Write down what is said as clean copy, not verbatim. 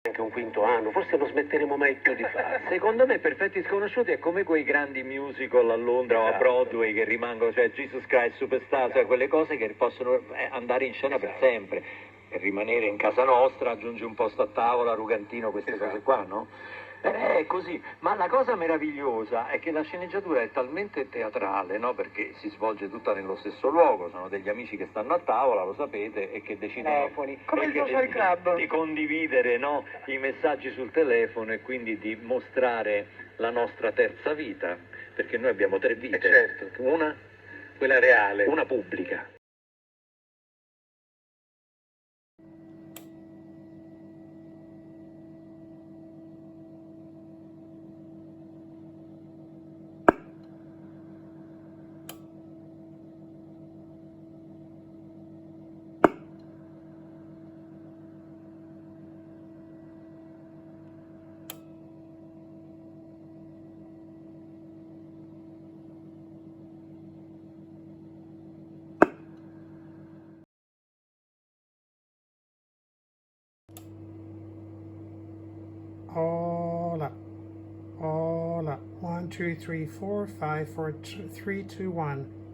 anche un quinto anno, forse non smetteremo mai più di farlo. Secondo me Perfetti Sconosciuti è come quei grandi musical a Londra o a Broadway che rimangono, cioè Jesus Christ Superstar, cioè quelle cose che possono andare in scena per sempre. Per rimanere in casa nostra, aggiungi un posto a tavola, Rugantino, queste cose qua, no? È così, ma la cosa meravigliosa è che la sceneggiatura è talmente teatrale, no? Perché si svolge tutta nello stesso luogo, sono degli amici che stanno a tavola, lo sapete, e che decidono come il social club. di condividere, no, i messaggi sul telefono e quindi di mostrare la nostra terza vita, perché noi abbiamo 3 vite, certo. una Quella reale. una pubblica. Hola. Hola. 1, 2, 3, 4, 5, 4, 3, 2, 1.